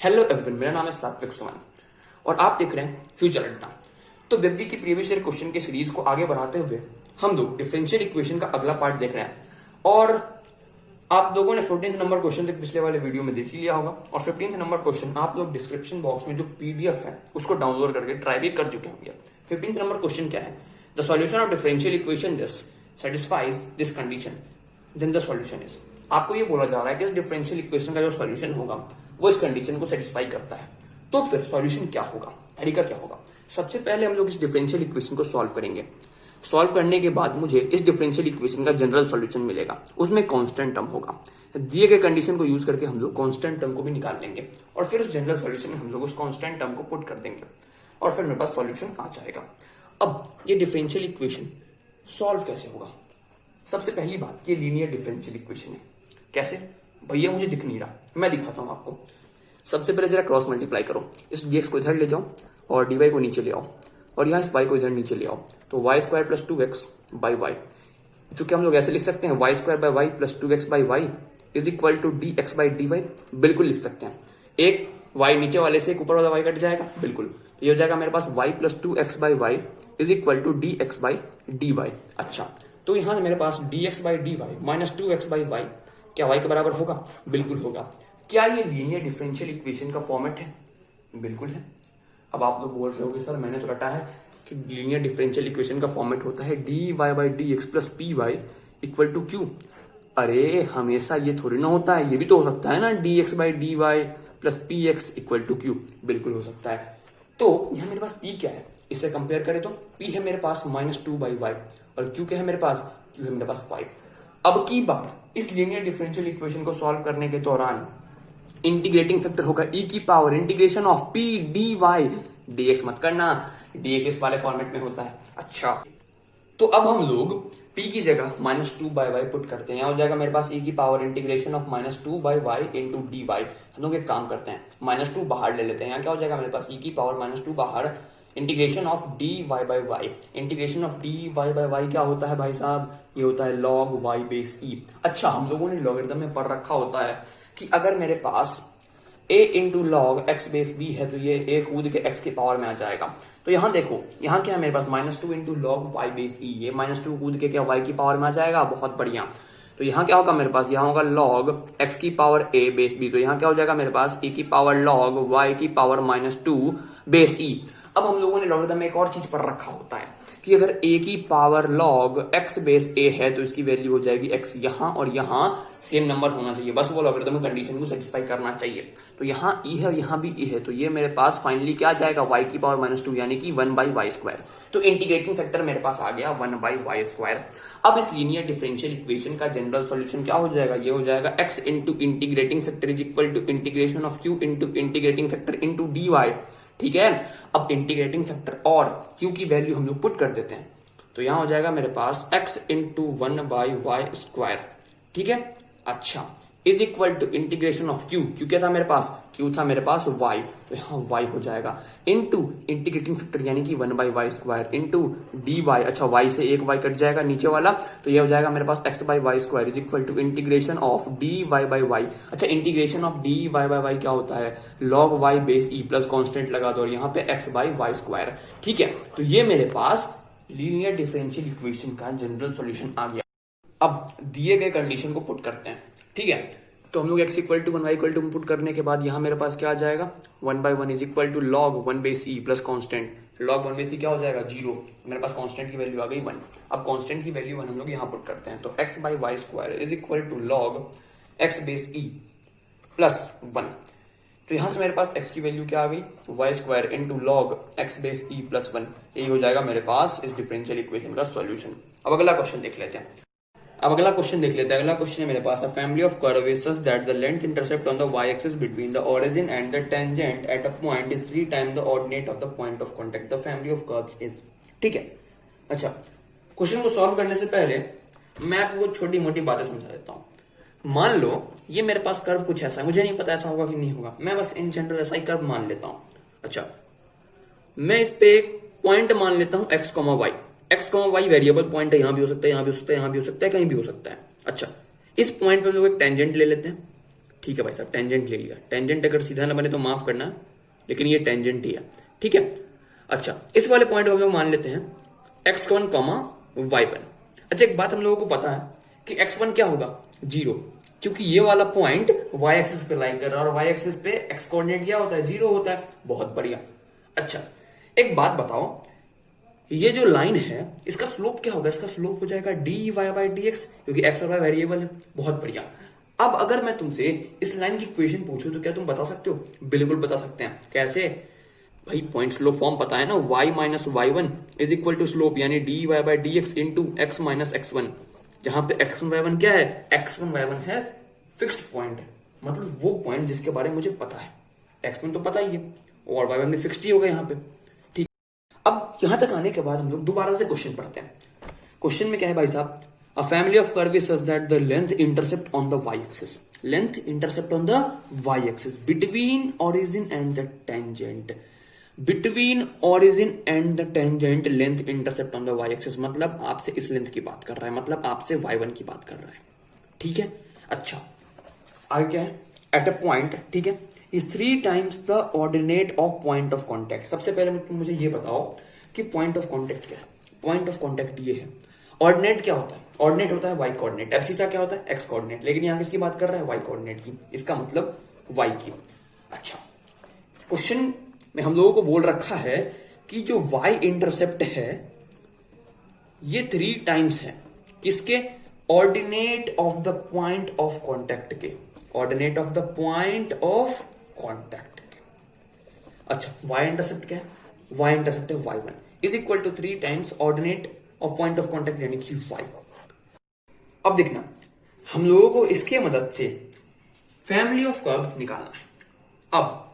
Hello everyone, मेरा नाम है सात्विक सुमन और आप देख रहे हैं फ्यूचर अड्डा। तो वेबजी की प्रीवियस ईयर क्वेश्चन के सीरीज को आगे बढ़ाते हुए हम लोग डिफरेंशियल इक्वेशन का अगला पार्ट देख रहे हैं। और आप लोगों ने 14th नंबर क्वेश्चन तक पिछले वाले वीडियो में देख ही लिया होगा और 15th नंबर क्वेश्चन आप लोग डिस्क्रिप्शन बॉक्स में जो पीडीएफ है उसको डाउनलोड करके ट्राई भी कर चुके होंगे। 15th नंबर क्वेश्चन क्या है? The solution of differential equation this satisfies this condition then the solution is. आपको ये बोला जा रहा है कि इस डिफरेंशियल इक्वेशन का जो सॉल्यूशन होगा वो इस कंडीशन को सेटिस्फाई करता है। तो फिर सॉल्यूशन क्या होगा, तरीका क्या होगा? सबसे पहले हम लोग इस डिफरेंशियल इक्वेशन को सॉल्व करेंगे। सॉल्व करने के बाद मुझे इस डिफरेंशियल इक्वेशन का जनरल सॉल्यूशन मिलेगा, उसमें कांस्टेंट टर्म होगा। दिए गए कंडीशन को यूज करके हम लोग कांस्टेंट टर्म को भी निकाल लेंगे और फिर उस जनरल सॉल्यूशन में हम लोग उस कांस्टेंट टर्म को पुट कर देंगे और फिर मेरे पास सॉल्यूशन आ जाएगा। अब ये डिफरेंशियल इक्वेशन सॉल्व कैसे होगा? सबसे पहली बात, ये लीनियर डिफरेंशियल इक्वेशन है। कैसे भैया? मुझे दिख नहीं रहा, मैं दिखाता हूं आपको। सबसे पहले जरा क्रॉस मल्टीप्लाई करो, इस dx को इधर ले जाओ और dy को नीचे ले आओ और यहाँ इस y को इधर नीचे ले आओ, तो y square plus 2x by y. तो क्या हम लोग ऐसे लिख सकते हैं y square by y plus 2x by y is equal to dx by dy? बिल्कुल लिख सकते हैं। एक y नीचे वाले से एक ऊपर वाला y कट जाएगा, बिल्कुल। तो ये हो जाएगा मेरे पास y plus 2x by y is equal to dx by dy। अच्छा, तो यहाँ मेरे पास dx by dy minus 2x by y क्या y के बराबर होगा? बिल्कुल होगा। क्या ये लीनियर डिफरेंशियल इक्वेशन का फॉर्मेट है? बिल्कुल है। अब आप लोग बोल रहे होगे सर मैंने तो रटा है कि लीनियर डिफरेंशियल इक्वेशन का फॉर्मेट होता है dy by dx plus p y equal to q. अरे हमेशा ये थोड़ी ना होता है, ये भी तो हो सकता है ना dx by dy plus p x equal to q. बिल्कुल हो सकता है। तो यहाँ मेरे पास p क्या है, इससे कंपेयर करें तो p है मेरे पास माइनस 2 बाई वाई और q क्या है मेरे पास? q है मेरे पास 5। अब की बार इस लीनियर डिफरेंशियल इक्वेशन को सॉल्व करने के दौरान इंटीग्रेटिंग फैक्टर होगा e की power integration of p dy। dx मत करना, dx वाले फॉर्मेट में होता है। अच्छा, तो अब हम लोग p की जगह माइनस 2 बाई वाई पुट करते हैं। यहाँ हो जाएगा मेरे पास e की power integration of minus 2 by y into d y. हम लोग एक काम करते हैं, माइनस 2 बाहर ले लेते हैं। यहाँ क्या हो जाएगा मेरे पास? e की पावर माइनस 2 बाहर integration of d y by y. Integration of d y by y क्या होता है भाई साहब? ये होता है लॉग वाई बेस ई। अच्छा, हम लोगों ने लॉगरिथम में पढ़ रखा होता है कि अगर मेरे पास a into log x base b है तो ये a कूद के x के पावर में आ जाएगा। तो यहाँ देखो, यहाँ क्या है मेरे पास? Minus 2 into log y base e. ये माइनस 2 कूद के क्या y की पावर में आ जाएगा? बहुत बढ़िया। तो यहाँ क्या होगा मेरे पास? यहाँ होगा लॉग x की पावर a बेस b। तो यहाँ क्या हो जाएगा मेरे पास? e की पावर लॉग y की पावर माइनस 2 बेस e। अब हम लोगों ने लॉगरिथम में एक और चीज पढ़ रखा होता है कि अगर a की power log x base a है तो इसकी वैल्यू हो जाएगी x। यहाँ और यहाँ सेम नंबर होना चाहिए, बस वो लॉगरिथम कंडीशन को सेटिस्फाई करना चाहिए। तो यहाँ e है और यहाँ भी e है, तो ये मेरे पास फाइनली क्या आ जाएगा? y की पावर माइनस 2 यानी कि 1 बाई वाई स्क्वायर। तो इंटीग्रेटिंग फैक्टर मेरे पास आ गया 1 बाई वाई स्क्वायर। अब इस लीनियर डिफरेंशियल इक्वेशन का जनरल सॉल्यूशन क्या हो जाएगा? ये हो जाएगा x into integrating factor is equal to integration of q into integrating factor into d y. ठीक है। अब इंटीग्रेटिंग फैक्टर और q की वैल्यू हम लोग पुट कर देते हैं, तो यहां हो जाएगा मेरे पास x into 1 by y square. ठीक है। अच्छा, is equal to integration of q क्या था मेरे पास? q था मेरे पास y, तो यहाँ y हो जाएगा इंटू इंटीग्रेटिंग फैक्टर यानी कि 1 by y square into d y. अच्छा, y से एक y कट जाएगा नीचे वाला, तो ये हो जाएगा मेरे पास x by y square is equal to integration of d y by y. अच्छा, integration of d y by y क्या होता है? Log y base e plus constant लगा दो और यहाँ पे x बाई वाई स्क्वायर। ठीक है, तो ये मेरे पास लीनियर डिफरेंशियल इक्वेशन का जनरल सॉल्यूशन आ गया। अब दिए गए कंडीशन को पुट करते हैं। ठीक है, तो हम लोग x equal to 1 y equal to put करने के बाद यहाँ मेरे पास क्या आ जाएगा? 1 by 1 is equal to log 1 base e plus constant. Log 1 base e क्या हो जाएगा? 0। मेरे पास कॉन्स्टेंट की वैल्यू आ गई 1। अब कॉन्स्टेंट की वैल्यू 1 हम लोग यहाँ पुट करते हैं, तो x by y square is equal to log x base e plus 1। तो यहां से मेरे पास x की वैल्यू क्या आ गई? y square into log x base e plus 1। यही हो जाएगा मेरे पास इस डिफरेंशियल इक्वेशन का सॉल्यूशन। अब अगला क्वेश्चन देख लेते हैं। अगला क्वेश्चन है मेरे पास, a family of curve is such that the length intercept on the y axis between the origin and the tangent at a point is 3 time the ordinate of the point of contact. The family of curves is. ठीक है। अच्छा, question को solve करने से पहले मैं आपको छोटी मोटी बातें समझा देता हूं। मान लो ये मेरे पास कर्व कुछ ऐसा है, मुझे नहीं पता ऐसा होगा कि नहीं होगा, मैं बस इन जनरल ऐसा ही कर्व मान लेता हूं। अच्छा, मैं इस पे एक पॉइंट मान लेता हूं x, y। x, y variable point है, यहां भी हो सकता है, यहां भी हो सकता है, यहां भी हो सकता है, कहीं भी हो सकता है। अच्छा, इस पॉइंट पे हम लोग एक टेंजेंट ले लेते हैं। ठीक है भाई साहब, टेंजेंट ले लिया। टेंजेंट अगर सीधा ना बने तो माफ करना, लेकिन ये टेंजेंट ही है, ठीक है। अच्छा, इस वाले पॉइंट को हम लोग मान लेते हैं x1 कॉमा y1। अच्छा, एक बात हम लोगों को पता है कि x1 क्या होगा, 0, क्योंकि ये वाला पॉइंट y एक्सिस पे लाई कर रहा है और y एक्सिस पे x कोऑर्डिनेट क्या होता है, 0 होता है। बहुत बढ़िया। अच्छा, एक बात बताओ, ये जो लाइन है इसका स्लोप क्या होगा, इसका स्लोप हो जाएगा dy बाई dx, क्योंकि x और y वेरिएबल है। बहुत बढ़िया। अब अगर मैं तुमसे इस लाइन की इक्वेशन पूछूं तो क्या तुम बता सकते हो? बिल्कुल बता सकते हैं। कैसे भाई? पॉइंट स्लोप फॉर्म पता है ना, y minus y one is equal to slope यानी dy by dx into x minus x1, जहां पे x1 y1 क्या है, x1 y1 है फिक्स्ड पॉइंट, मतलब वो पॉइंट जिसके बारे में मुझे पता है। x1 तो पता ही है और y1 भी फिक्स्ड ही होगा यहाँ पे, ठीक। अब यहां तक आने के बाद हम लोग दोबारा से क्वेश्चन पढ़ते हैं। क्वेश्चन में क्या है भाई साहब, a family of curve is such that the length intercept on the y-axis, length intercept on the y-axis between origin and the tangent, between origin and the tangent length intercept on the y-axis, मतलब आपसे इस length की बात कर रहा है, मतलब आपसे y1 की बात कर रहा है, ठीक है। अच्छा, आगे क्या है, एट अ पॉइंट, ठीक है, is 3 times the ordinate of point of contact. सबसे पहले मुझे ये बताओ कि पॉइंट ऑफ कॉन्टेक्ट क्या है। पॉइंट ऑफ कॉन्टेक्ट ये है। ऑर्डिनेट क्या होता है? ऑर्डिनेट होता है वाई कोऑर्डिनेट। एब्सिसा क्या होता है? X coordinate. लेकिन यहां किसकी बात कर रहे हैं? वाई कोऑर्डिनेट की, इसका मतलब वाई की। अच्छा, क्वेश्चन में हम लोगों को बोल रखा है कि जो वाई इंटरसेप्ट है ये 3 टाइम्स है किसके? Ordinate of the point of contact के, ordinate of the point of contact के। अच्छा, वाई इंटरसेप्ट क्या है? वाई इंटरसेप्ट है y1 is equal to 3 times ordinate of point of contact यानी कि y। अब देखना, हम लोगों को इसके मदद से फैमिली ऑफ कर्व्स निकालना है। अब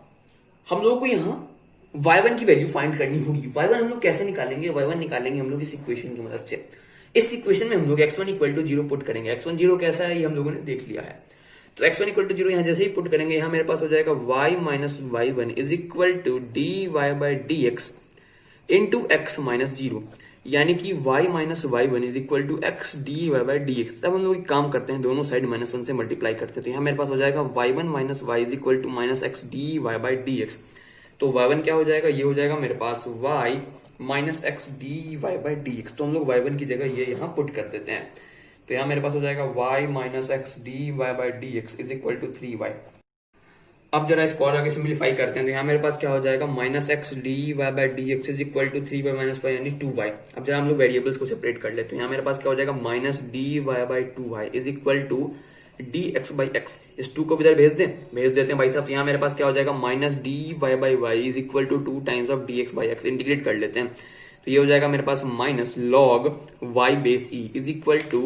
हम लोगों को यहां y1 की वैल्यू फाइंड करनी होगी। y1 हम लोग कैसे निकालेंगे? y1 निकालेंगे हम लोग इस इक्वेशन की मदद से। इस इक्वेशन में हम लोग x1 इक्वल टू 0 पुट करेंगे। x1 0 कैसा है ये हम लोगों ने देख लिया है। तो x1 इक्वल टू 0 यहां जैसे ही पुट करेंगे, यहां मेरे पास हो जाएगा y minus y one is equal to dy by dx into x minus 0, यानी कि y minus y one is equal to x d y by d x. अब हम लोग एक काम करते हैं, दोनों साइड -1 से मल्टीप्लाई करते हैं, तो यहाँ मेरे पास हो जाएगा y1 minus y is equal to minus x d y by d x. तो y1 क्या हो जाएगा? ये हो जाएगा मेरे पास y minus x d y by d x. तो हम लोग y1 की जगह ये यहाँ पुट कर देते हैं, तो यहाँ मेरे पास हो जाएगा y minus x d y by d x is equal to 3y। अब जरा इसको और आगे सिंप्लीफाई करते हैं, तो यहाँ मेरे पास क्या हो जाएगा? Minus x d y by d x is equal to 3y minus y यानी 2y। अब जरा हम लोग वेरिएबल्स को सेपरेट कर लेते हैं, यहाँ मेरे पास क्या हो जाएगा? Minus d y by 2y is equal to d x by x. इस 2 को इधर भेज देते हैं भाई साहब। तो यहाँ मेरे पास क्या हो जाएगा? Minus d y by y is equal to 2 times of d x by x. Integrate कर लेते हैं, तो ये हो जाएगा मेरे पास minus log y base e is equal to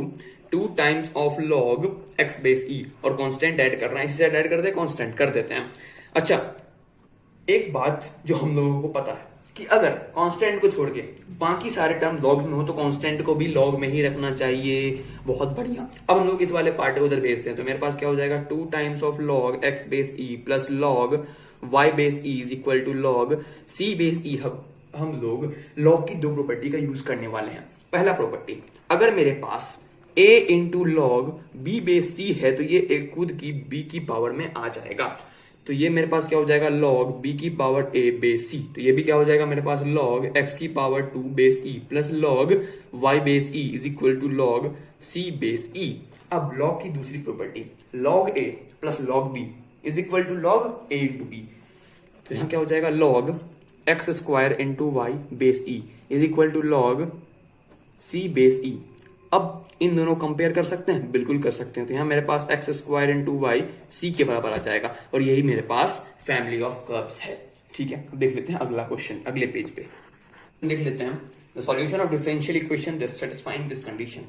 2 times of log x base e, और कांस्टेंट ऐड कर रहे हैं, इसी साइड ऐड कर दे, कांस्टेंट कर देते हैं। अच्छा, एक बात जो हम लोगों को पता है कि अगर कांस्टेंट को छोड़ के बाकी सारे टर्म लॉग में हो तो कांस्टेंट को भी लॉग में ही रखना चाहिए। बहुत बढ़िया। अब हम लोग इस वाले पार्ट को उधर भेजते हैं, तो मेरे पास क्या हो जाएगा? 2 times of log x base e plus log y base e is equal to log c base e. हम लोग लॉग की 2 प्रॉपर्टी का यूज करने वाले हैं। पहला प्रॉपर्टी, अगर मेरे पास a into log b base c है तो ये एक खुद की b की पावर में आ जाएगा। तो ये मेरे पास क्या हो जाएगा? लॉग b की पावर a बेस c। तो ये भी क्या हो जाएगा मेरे पास? लॉग x की power 2 base e plus log y base e is equal to log c base e। अब लॉग की दूसरी property, log a plus log b is equal to log a into b। तो यहां क्या हो जाएगा? Log x square into y base e is equal to log c base e। अब इन दोनों कंपेयर कर सकते हैं? बिल्कुल कर सकते हैं। तो यहां मेरे पास x square into y c के बराबर आ जाएगा, और यही मेरे पास फैमिली ऑफ कर्व्स है। ठीक है, देख लेते हैं अगला क्वेश्चन, अगले पेज पे देख लेते हैं। The solution of differential equation this satisfying this condition.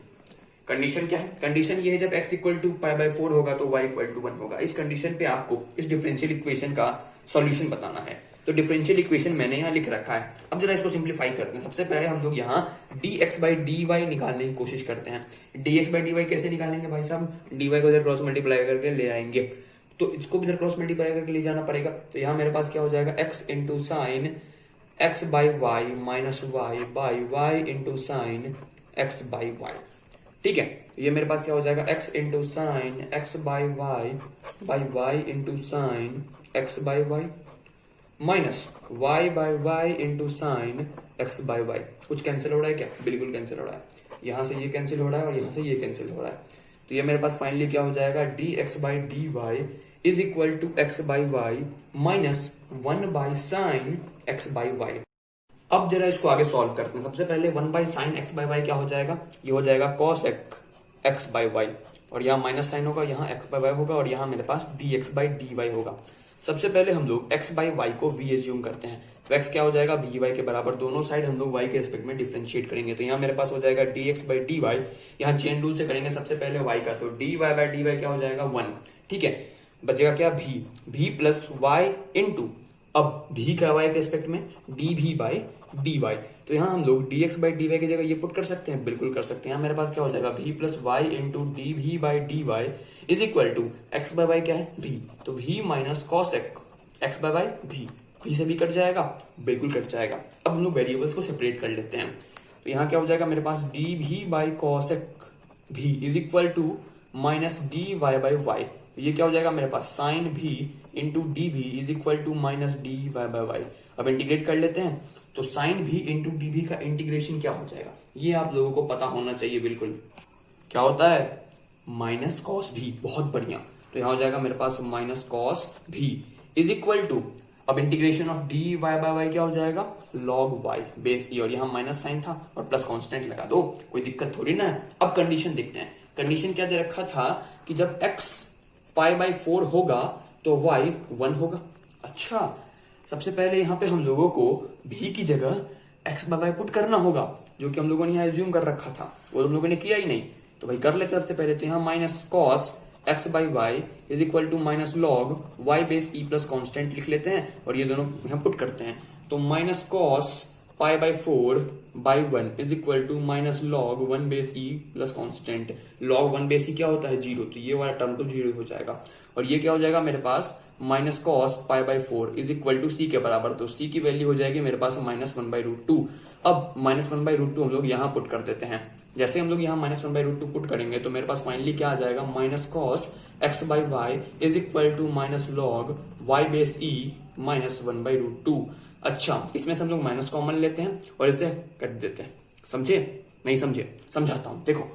Condition क्या है? कंडीशन ये है जब x equal to pi by 4 होगा तो y इक्वल टू 1 होगा। इस कंडीशन पे आपको इस डिफरेंशियल इक्वेशन का सॉल्यूशन बताना है। तो डिफरेंशियल इक्वेशन मैंने यहाँ लिख रखा है। अब जरा इसको सिंप्लीफाई करते हैं। सबसे पहले हम लोग यहाँ dx बाई डी वाई निकालने की कोशिश करते हैं। dx बाई डी वाई कैसे निकालेंगे भाई साहब? dy को इधर क्रॉस मल्टीप्लाई करके ले आएंगे, तो इसको भी इधर क्रॉस मल्टीप्लाई करके ले जाना पड़ेगा। तो यहाँ मेरे पास क्या हो जाएगा? x into sine x by y minus y by y into sine x by y. ठीक है, ये मेरे पास क्या हो जाएगा, x into sine x by y into sine x by y minus y by y into sine x by y. कुछ cancel हो रहा है क्या? बिल्कुल कैंसिल हो रहा है। यहां से ये कैंसिल हो रहा है और यहां से ये कैंसिल हो रहा है, तो ये मेरे पास फाइनली क्या हो जाएगा, d x by d y is equal to x by y minus 1 by sine x by y. अब जरा इसको आगे सॉल्व करते हैं। सबसे पहले 1 by sine x by y क्या हो जाएगा, ये हो जाएगा कॉस एक्स बाई वाई, और यहाँ माइनस साइन होगा, यहाँ एक्स बाई वाई होगा, और यहाँ मेरे पास d x by d y होगा। सबसे पहले हम लोग x बाई वाई को v एज्यूम करते हैं, तो x क्या हो जाएगा, वी वाई के बराबर। दोनों साइड हम लोग y के रिस्पेक्ट में डिफरेंशिएट करेंगे, तो यहाँ मेरे पास हो जाएगा dx बाई डी वाई। यहाँ चेन रूल से करेंगे सबसे पहले y का, तो dy बाई डी वाई क्या हो जाएगा 1। ठीक है, बचेगा क्या, v प्लस वाई इंटू, अब v क्या y के रिस्पेक्ट में, dv बाई डी वाई। तो यहाँ हम लोग dx बाई डी वाई की जगह ये पुट कर सकते हैं, बिल्कुल कर सकते हैं। यहाँ मेरे पास क्या हो जाएगा, v plus y into d v by d y is equal to x by y क्या है, v, तो v minus cos x by y v से भी कट जाएगा, बिल्कुल कट जाएगा। अब हम लोग वेरिएबल्स को सेपरेट कर लेते हैं, तो यहाँ क्या हो जाएगा मेरे पास, d v by cos v is equal to minus d y by y. ये क्या हो जाएगा मेरे पास, sine v into d v is equal to minus d y by y. अब इंटीग्रेट कर लेते हैं, तो sine v into d v का इंटीग्रेशन क्या हो जाएगा, ये आप लोगों को पता होना चाहिए बिल्कुल। क्या होता है, माइनस कॉस v, बहुत बढ़िया। तो यहां हो जाएगा मेरे पास minus cos v is equal to, अब integration of d y by y क्या हो जाएगा, लॉग वाई बेस ई, और यहाँ माइनस साइन था और प्लस कांस्टेंट लगा दो, कोई दिक्कत थोड़ी ना है। अब कंडीशन देखते हैं, कंडीशन क्या दे रखा था कि जब x पाई बाई 4 होगा तो y 1 होगा। अच्छा, सबसे पहले यहाँ पे हम लोगों को v की जगह x बाई वाई पुट करना होगा, जो कि हम लोगों ने यहाँ एज्यूम कर रखा था, वो हम लोगों ने किया ही नहीं। तो भाई कर लेते सबसे पहले, तो यहाँ minus cos x by y is equal to minus log y base e plus constant लिख लेते हैं, और ये दोनों यहाँ पुट करते हैं। तो minus cos pi by 4 by 1 is equal to minus log 1 base e plus constant. Log 1 base e क्या होता है, 0, तो ये वाला टर्म तो 0 हो जाएगा। और ये क्या हो जाएगा मेरे पास, minus cos pi by 4 is equal to c के बराबर, तो सी की वैल्यू हो जाएगी मेरे पास माइनस 1 बाई रूट 2। अब माइनस 1 बाई रूट 2 हम लोग यहाँ पुट कर देते हैं। जैसे हम लोग यहाँ माइनस 1 बाई रूट 2 पुट करेंगे, तो मेरे पास फाइनली क्या आ जाएगा, minus cos x by y is equal to minus log y base e minus 1 by root 2। अच्छा, इसमें से हम लोग माइनस कॉमन लेते हैं और इसे कट देते हैं। समझे, नहीं समझे, समझाता हूं। देखो,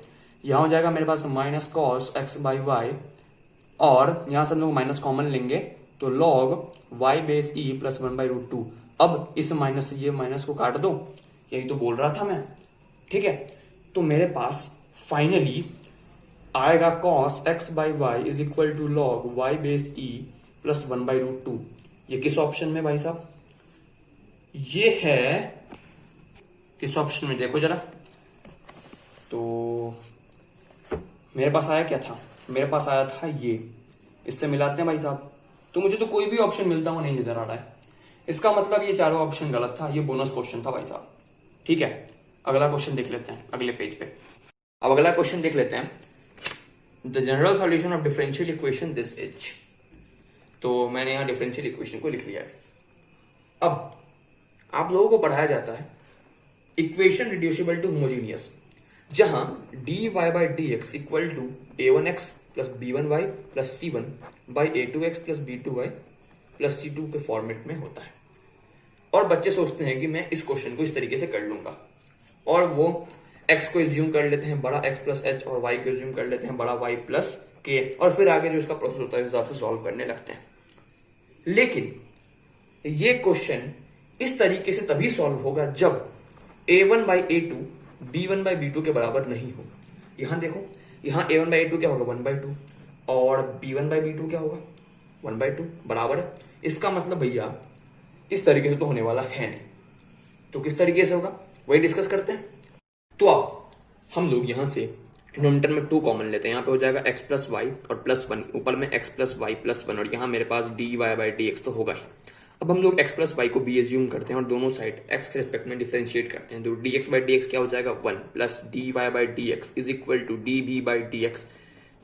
यहां हो जाएगा मेरे पास minus cos x by y, और यहां से हम लोग माइनस कॉमन लेंगे, तो log y base e plus 1 by root 2। अब इस माइनस से ये माइनस को काट दो, यही तो बोल रहा था मैं। ठीक है, तो मेरे पास फाइनली आएगा cos x by y is equal to log y base e plus 1 by root 2। ये किस ऑप्शन में भाई साहब, ये है किस ऑप्शन में, देखो जरा। तो मेरे पास आया क्या था, मेरे पास आया था ये, इससे मिलाते हैं भाई साहब। तो मुझे तो कोई भी ऑप्शन मिलता हुआ नहीं नजर आ रहा है, इसका मतलब ये चारों ऑप्शन गलत था, ये बोनस क्वेश्चन था भाई साहब। ठीक है, अगला क्वेश्चन देख लेते हैं अगले पेज पे। अब अगला क्वेश्चन देख लेते हैं, the general solution of differential equation this is. तो मैंने यहाँ डिफरेंशियल इक्वेशन को लिख लिया है। अब आप लोगों को पढ़ाया जाता है इक्वेशन रिड्यूसिबल टू होमोजीनियस, जहां d y by d x equal to a1x plus b1y plus c1 by a2x plus b2y plus c2 के फॉर्मेट में होता है। और बच्चे सोचते हैं कि मैं इस क्वेश्चन को इस तरीके से कर लूंगा, और वो x को एज्यूम कर लेते हैं बड़ा x प्लस h, और y को एज्यूम कर लेते हैं बड़ा y प्लस k, और फिर आगे जो इसका प्रोसेस होता है उस हिसाब से सॉल्व करने लगते हैं। लेकिन ये क्वेश्चन इस तरीके से तभी सॉल्व होगा जब a1 by a2 b1 by b2 के बराबर नहीं हो। यहां देखो, यहां a1 बाई a2 क्या होगा, 1 बाई 2, और b1 बाई b2 क्या होगा, 1 बाई 2 बराबर है। इसका मतलब भैया इस तरीके से तो होने वाला है नहीं, तो किस तरीके से होगा वही डिस्कस करते हैं। तो अब हम लोग यहां से डिनोमिनेटर में 2 कॉमन लेते हैं। यहाँ पे हो जाएगा x प्लस वाई और प्लस 1, ऊपर में x प्लस वाई प्लस 1, और यहाँ मेरे पास d y by d x तो होगा ही। अब हम लोग x प्लस वाई को b एज्यूम करते हैं और दोनों साइड x के रिस्पेक्ट में डिफरेंशिएट करते हैं। तो dx बाई डी एक्स क्या हो जाएगा, 1 plus d y by d x is equal to d v by d x.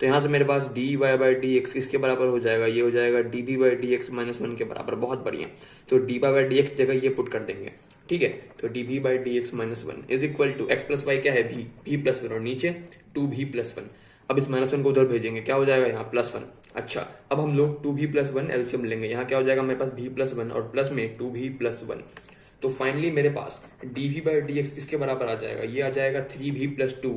तो यहाँ से मेरे पास d y by d x किसके बराबर हो जाएगा, ये हो जाएगा d v by d x minus 1 के बराबर। बहुत बढ़िया, तो d y by d x जगह ये पुट कर देंगे। ठीक है। तो d v by d x minus one is equal to x plus Y क्या है भी प्लस वन और नीचे टू भी प्लस वन। अब इस माइनस वन को उधर भेजेंगे, क्या हो जाएगा यहाँ प्लस वन। अच्छा, अब हम लोग to v plus one LCM लेंगे, यहाँ क्या हो जाएगा मेरे पास भी प्लस वन और प्लस में टू भी प्लस वन। तो फाइनली मेरे पास d v by d x किसके बराबर आ जाएगा, ये आ जाएगा three v plus two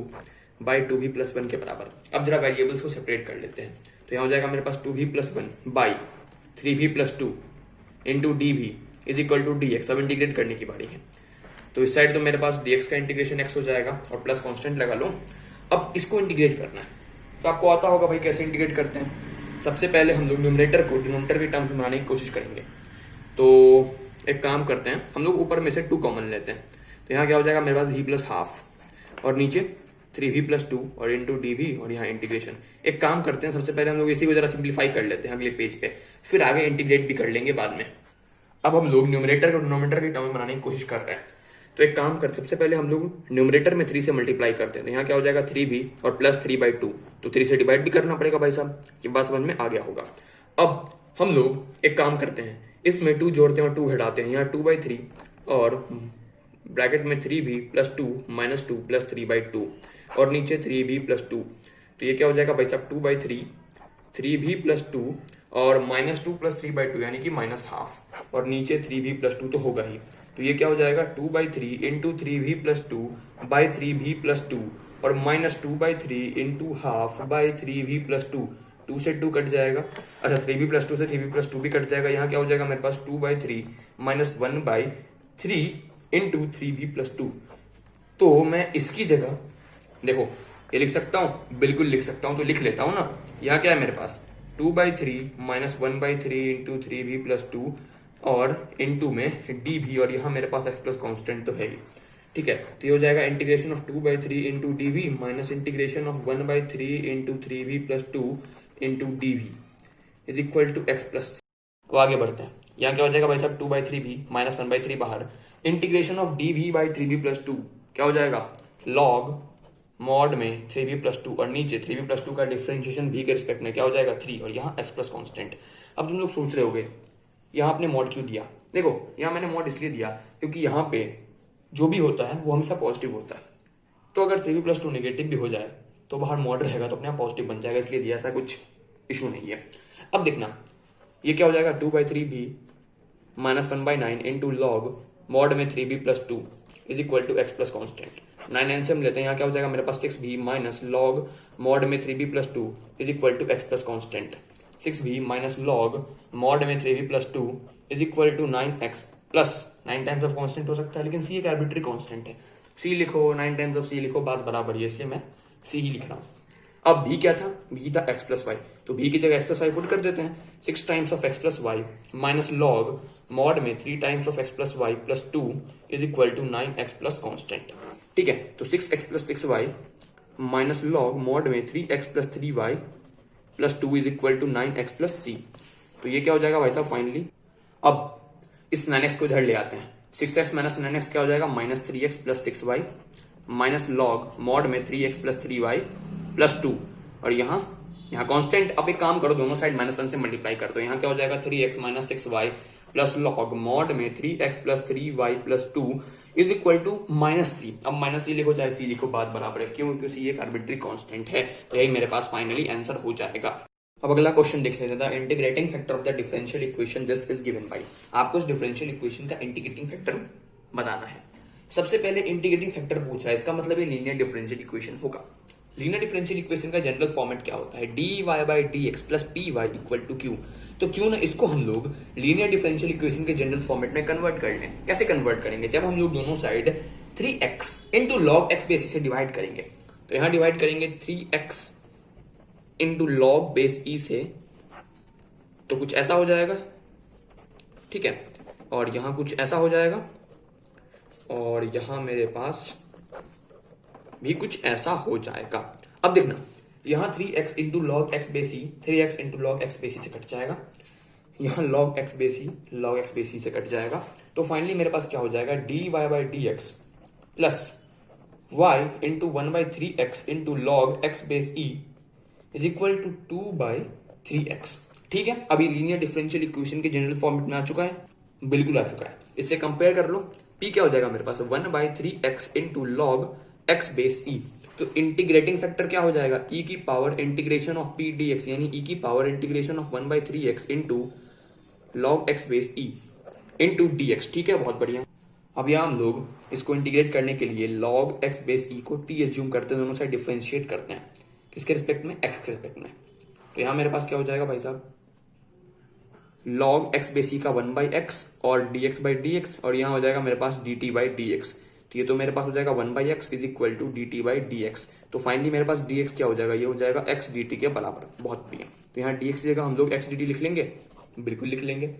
by two v plus one के बराबर। अब जरा वेरिएबल्स को सेपरेट कर लेते हैं, तो यहाँ हो जाएगा मेरे पास two v plus one by three v plus two into d v is equal to d x. अब इंटीग्रेट करने की बारी है, तो इस साइड तो मेरे पास dx का इंटीग्रेशन x हो जाएगा और प्लस कांस्टेंट लगा लो। अब इसको इंटीग्रेट करना है, तो आपको आता होगा भाई कैसे इंटीग्रेट करते हैं। सबसे पहले हम लोग न्यूमरेटर को डिनोमिनेटर के टर्म्स में बनाने की कोशिश करेंगे। तो एक काम करते हैं, हम लोग ऊपर में से टू कॉमन लेते हैं, तो यहाँ क्या हो जाएगा मेरे पास v प्लस हाफ और नीचे थ्री वी प्लस टू और इंटू डी वी और यहाँ इंटीग्रेशन। एक काम करते हैं, सबसे पहले हम लोग इसी को जरा सिंप्लीफाई कर लेते हैं अगले पेज पे, फिर आगे इंटीग्रेट भी कर लेंगे बाद में। अब हम लोग न्यूमरेटर को डिनोमिनेटर के टर्म में बनाने की कोशिश कर रहे हैं, तो एक काम करते सबसे पहले हम लोग न्यूमरेटर में थ्री से मल्टीप्लाई करते हैं, तो यहाँ क्या हो जाएगा थ्री भी और प्लस थ्री बाई टू, तो थ्री से डिवाइड भी करना पड़ेगा भाई साहब, ये बात समझ में आ गया होगा। अब हम लोग एक काम करते हैं, इसमें टू जोड़ते हैं और टू घटाते हैं, यहाँ टू बाई थ्री और ब्रैकेट में three v plus to minus two plus three by two और नीचे थ्री भी प्लस टू, तो ये क्या हो जाएगा भाई साहब two by three, three v plus two और minus two plus three by two यानी कि माइनस हाफ और नीचे थ्री भी प्लस टू तो होगा ही, तो ये क्या हो जाएगा two by three into three v plus two by three v plus two और minus two by three into half by three v plus two, two से टू कट जाएगा। अच्छा, थ्री भी प्लस टू से three v plus two भी cut जाएगा, यहाँ क्या हो जाएगा मेरे पास two by three minus one by three into three v plus two. तो मैं इसकी जगह देखो ये लिख सकता हूँ, बिल्कुल लिख सकता हूँ, तो लिख लेता हूँ ना। यहाँ क्या है मेरे पास two by three minus one by three into three v plus two और इंटू में डी भी और यहाँ मेरे पास एक्स प्लस कॉन्स्टेंट तो है ही, ठीक है। तो ये हो जाएगा integration of two by three into d v minus integration of one by three into three v plus two into d v is equal to x plus. अब आगे बढ़ते हैं, यहाँ क्या हो जाएगा भाई साहब two by three v minus one by three बाहर, integration of d v by three v plus two क्या हो जाएगा लॉग मॉड में थ्री वी प्लस टू और नीचे थ्री वी प्लस टू का डिफरेंशिएशन भी के रिस्पेक्ट में क्या हो जाएगा थ्री और यहाँ एक्स प्लस कॉन्स्टेंट। अब तुम लोग सोच रहे होगे यहाँ आपने मॉड क्यों दिया, देखो यहाँ मैंने मॉड इसलिए दिया क्योंकि यहाँ पे जो भी होता है वो हमेशा पॉजिटिव होता है, तो अगर three v plus two negative भी हो जाए तो बाहर मॉड रहेगा तो अपने आप पॉजिटिव बन जाएगा, इसलिए दिया, ऐसा कुछ इशू नहीं है। अब देखना ये क्या हो जाएगा two by three v minus one by nine into log mod में three v plus two is equal to x plus constant. Nine n से हम लेते हैं, यहाँ क्या हो जाएगा मेरे पास six v minus log mod में three v plus two is equal to x plus constant. Six v minus log mod में three v plus two is equal to nine x plus nine times of constant हो सकता है, लेकिन सी एक arbitrary constant है, सी लिखो nine times of सी लिखो, बात बराबर है, इसलिए मैं सी ही लिख रहा हूँ। अब भी क्या था, भी था एक्स प्लस वाई, तो भी की जगह एक्स प्लस वाई पुट कर देते हैं, six times of x plus y minus log mod में three times of x plus y plus two is equal to nine x plus constant, ठीक है। तो six x plus six y minus log mod में three x plus three y plus two is equal to nine x plus c, तो ये क्या हो जाएगा भाई साहब फाइनली। अब इस नाइन एक्स को इधर ले आते हैं, six x minus nine x क्या हो जाएगा minus three x plus six y minus log mod में three x plus three y plus two और यहाँ कांस्टेंट। अब एक काम करो, दोनों साइड माइनस वन से मल्टीप्लाई कर दो, यहाँ क्या हो जाएगा three x minus six y plus log mod में three x plus three y plus two is equal to minus c. अब माइनस सी लिखो चाहे सी लिखो, बात बराबर है, क्यों, क्योंकि सी एक आर्बिट्री कांस्टेंट है, तो यही मेरे पास फाइनली आंसर हो जाएगा। अब अगला क्वेश्चन देख लेते हैं, integrating factor of the differential equation this is given by. आपको इस डिफरेंशियल इक्वेशन का इंटीग्रेटिंग फैक्टर बताना है। सबसे पहले इंटीग्रेटिंग फैक्टर पूछा है, इसका मतलब ये लीनियर डिफरेंशियल इक्वेशन होगा। लीनियर डिफरेंशियल इक्वेशन का जनरल फॉर्मेट क्या होता है, d y by d x plus p y equal to q. तो क्यों ना इसको हम लोग लीनियर डिफरेंशियल इक्वेशन के जनरल फॉर्मेट में कन्वर्ट कर लें। कैसे कन्वर्ट करेंगे, जब हम लोग दोनों side 3x into log x base से डिवाइड करेंगे, तो यहां डिवाइड करेंगे 3x इंटू लॉग बेस ई से, तो कुछ ऐसा हो जाएगा, ठीक है, और यहां कुछ ऐसा हो जाएगा और यहां मेरे पास भी कुछ ऐसा हो जाएगा। अब देखना यहां 3x इंटू लॉग एक्स बेसी 3x इंटू लॉग एक्स बेसी से कट जाएगा, यहां लॉग एक्स बेसी से कट जाएगा, तो फाइनली मेरे पास क्या हो जाएगा d y by d x plus y into one by three x into log x base e is equal to two by three x. ठीक है, अभी लीनियर डिफरेंशियल इक्वेशन के जनरल फॉर्मेट में आ चुका है, बिल्कुल आ चुका है। इससे कंपेयर कर लो, टी क्या हो जाएगा मेरे पास 1/3x into log x base e. तो इंटीग्रेटिंग फैक्टर क्या हो जाएगा e की power integration of p d x, यानी e की power integration of 1/3x into log x base e into d x. ठीक है, बहुत बढ़िया। अब यहाँ हम लोग इसको इंटीग्रेट करने के लिए log x बेस ई को t एज्यूम करते हैं, दोनों साइड डिफरेंशिएट करते हैं। किसके रिस्पेक्ट में? x के रिस्पेक्ट में। तो यहाँ मेरे पास क्या हो जाएगा भाई साहब, log x बेस ई का 1/x और dx/dx, और यहाँ हो जाएगा मेरे पास dt/dx। तो ये तो मेरे पास हो जाएगा 1/x is equal to dt/dx। तो फाइनली मेरे पास dx क्या हो जाएगा, ये हो जाएगा x dt के बराबर। बहुत बढ़िया। तो यहाँ dx की जगह हम लोग x dt लिख लेंगे, बिल्कुल लिख लेंगे,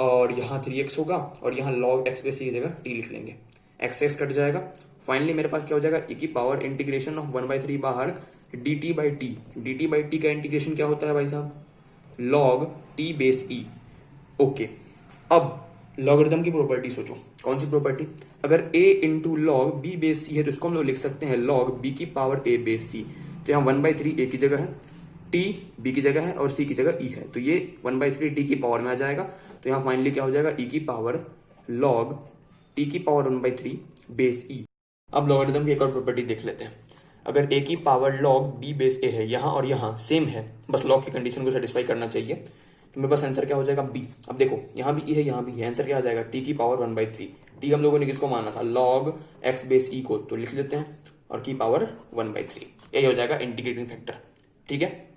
और यहाँ 3x होगा, और यहाँ log x बेस ई की जगह t लिख लेंगे, x कट जाएगा। फाइनली मेरे पास क्या हो जाएगा, e की पावर इंटीग्रेशन ऑफ 1/3 बाहर dt/t का इंटीग्रेशन क्या होता है भाई साहब, log t base e. Okay, अब लॉगरिथम की प्रॉपर्टी सोचो, कौन सी प्रॉपर्टी? अगर a into log b base c है तो इसको हम लोग लिख सकते हैं log b की पावर a बेस सी। तो यहाँ 1/3 a की जगह है, t b की जगह है, और c की जगह e है, तो ये 1/3 t की पावर में आ जाएगा। तो यहाँ फाइनली क्या हो जाएगा, e की पावर log t की पावर 1/3 बेस e। अब लॉगरिथम की एक और प्रॉपर्टी देख लेते हैं। अगर a की power log b base a है, यहाँ और यहाँ सेम है, बस log की कंडीशन को सेटिस्फाई करना चाहिए, तो मेरे पास आंसर क्या हो जाएगा b। अब देखो यहाँ भी e है, यहाँ भी है, आंसर क्या आ जाएगा t की पावर 1/3। t हम लोगों ने किसको माना था, log x बेस e को, तो लिख लेते हैं, और की पावर 1/3, यही हो जाएगा इंटीग्रेटिंग फैक्टर। ठीक है।